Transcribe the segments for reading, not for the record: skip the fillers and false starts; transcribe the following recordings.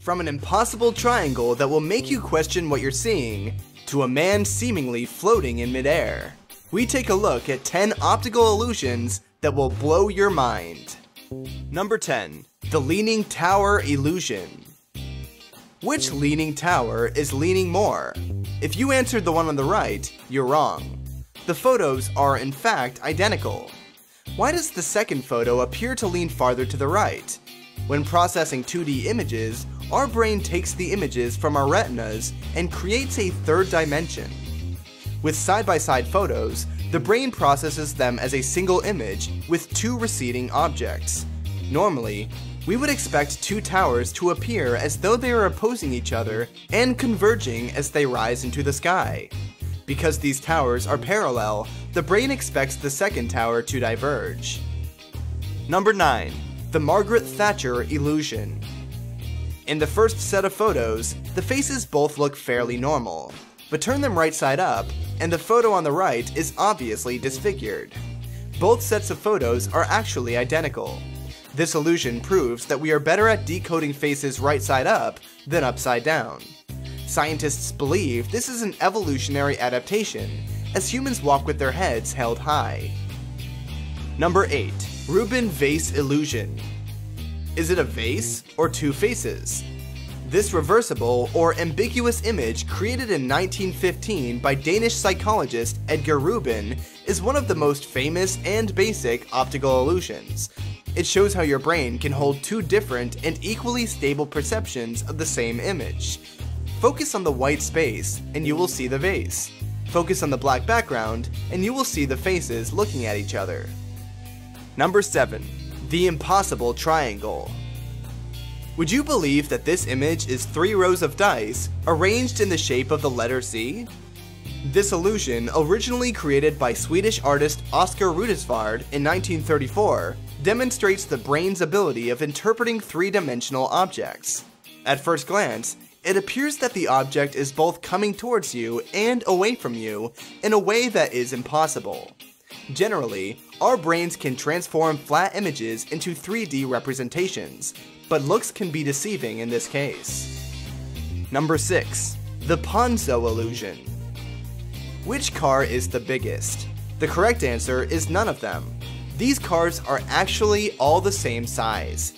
From an impossible triangle that will make you question what you're seeing, to a man seemingly floating in midair, we take a look at 10 optical illusions that will blow your mind. Number 10. The Leaning Tower Illusion. Which leaning tower is leaning more? If you answered the one on the right, you're wrong. The photos are in fact identical. Why does the second photo appear to lean farther to the right? When processing 2D images, our brain takes the images from our retinas and creates a third dimension. With side-by-side photos, the brain processes them as a single image with two receding objects. Normally, we would expect two towers to appear as though they are opposing each other and converging as they rise into the sky. Because these towers are parallel, the brain expects the second tower to diverge. Number 9. The Margaret Thatcher Illusion. In the first set of photos, the faces both look fairly normal, but turn them right side up, and the photo on the right is obviously disfigured. Both sets of photos are actually identical. This illusion proves that we are better at decoding faces right side up than upside down. Scientists believe this is an evolutionary adaptation, as humans walk with their heads held high. Number 8. Rubin Vase Illusion. Is it a vase or two faces? This reversible or ambiguous image created in 1915 by Danish psychologist Edgar Rubin is one of the most famous and basic optical illusions. It shows how your brain can hold two different and equally stable perceptions of the same image. Focus on the white space and you will see the vase. Focus on the black background and you will see the faces looking at each other. Number 7. The Impossible Triangle. Would you believe that this image is 3 rows of dice arranged in the shape of the letter C? This illusion, originally created by Swedish artist Oskar Rudesvard in 1934, demonstrates the brain's ability of interpreting three-dimensional objects. At first glance, it appears that the object is both coming towards you and away from you in a way that is impossible. Generally, our brains can transform flat images into 3D representations, but looks can be deceiving in this case. Number 6. The Ponzo Illusion. Which car is the biggest? The correct answer is none of them. These cars are actually all the same size.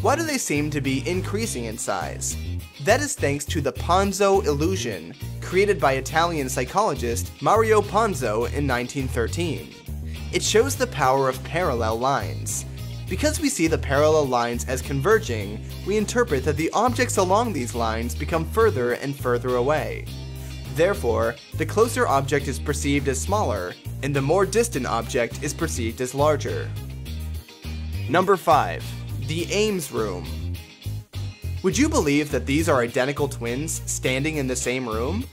Why do they seem to be increasing in size? That is thanks to the Ponzo Illusion, created by Italian psychologist Mario Ponzo in 1913. It shows the power of parallel lines. Because we see the parallel lines as converging, we interpret that the objects along these lines become further and further away. Therefore, the closer object is perceived as smaller, and the more distant object is perceived as larger. Number 5. The Ames Room. Would you believe that these are identical twins standing in the same room?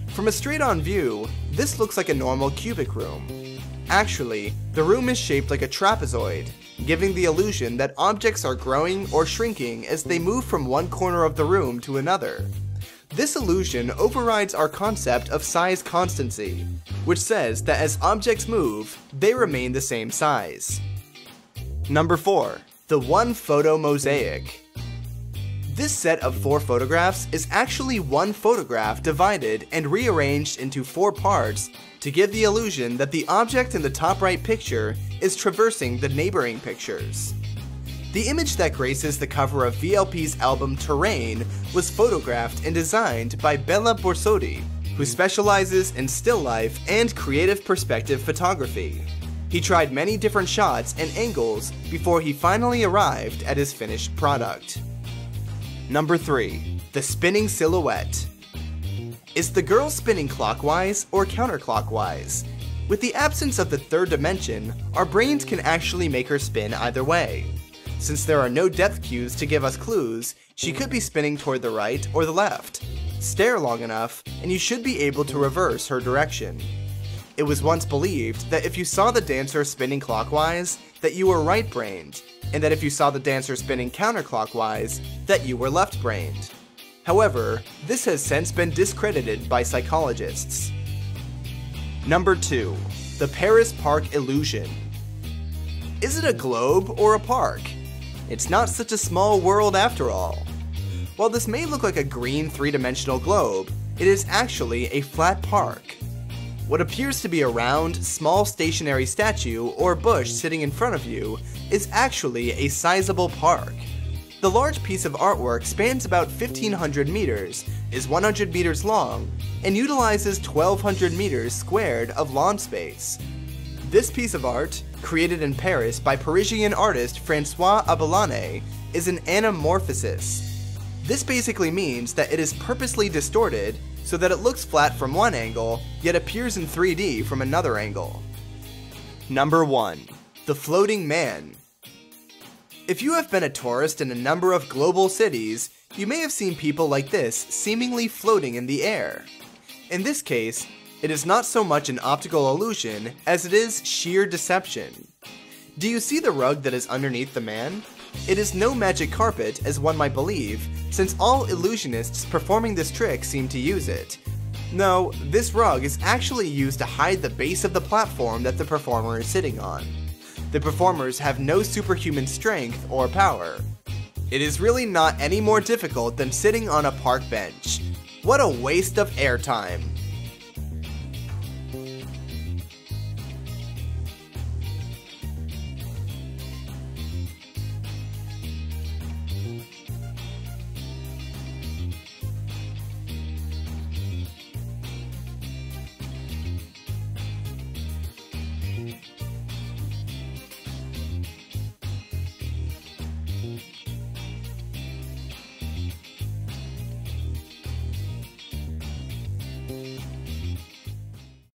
From a straight-on view, this looks like a normal cubic room. Actually, the room is shaped like a trapezoid, giving the illusion that objects are growing or shrinking as they move from one corner of the room to another. This illusion overrides our concept of size constancy, which says that as objects move, they remain the same size. Number 4. The One-Photo Mosaic. This set of 4 photographs is actually one photograph divided and rearranged into 4 parts to give the illusion that the object in the top right picture is traversing the neighboring pictures. The image that graces the cover of VLP's album Terrain was photographed and designed by Bella Borsotti, who specializes in still life and creative perspective photography. He tried many different shots and angles before he finally arrived at his finished product. Number 3. The Spinning Silhouette. Is the girl spinning clockwise or counterclockwise? With the absence of the third dimension, our brains can actually make her spin either way. Since there are no depth cues to give us clues, she could be spinning toward the right or the left. Stare long enough, and you should be able to reverse her direction. It was once believed that if you saw the dancer spinning clockwise, that you were right-brained, and that if you saw the dancer spinning counterclockwise, that you were left-brained. However, this has since been discredited by psychologists. Number 2. The Paris Park Illusion. Is it a globe or a park? It's not such a small world after all. While this may look like a green three-dimensional globe, it is actually a flat park. What appears to be a round, small stationary statue or bush sitting in front of you is actually a sizable park. The large piece of artwork spans about 1,500 meters, is 100 meters long, and utilizes 1,200 meters squared of lawn space. This piece of art, created in Paris by Parisian artist François Abelane, is an anamorphosis. This basically means that it is purposely distorted so that it looks flat from one angle, yet appears in 3D from another angle. Number 1. The Floating Man. If you have been a tourist in a number of global cities, you may have seen people like this seemingly floating in the air. In this case, it is not so much an optical illusion as it is sheer deception. Do you see the rug that is underneath the man? It is no magic carpet as one might believe, since all illusionists performing this trick seem to use it. No, this rug is actually used to hide the base of the platform that the performer is sitting on. The performers have no superhuman strength or power. It is really not any more difficult than sitting on a park bench. What a waste of airtime!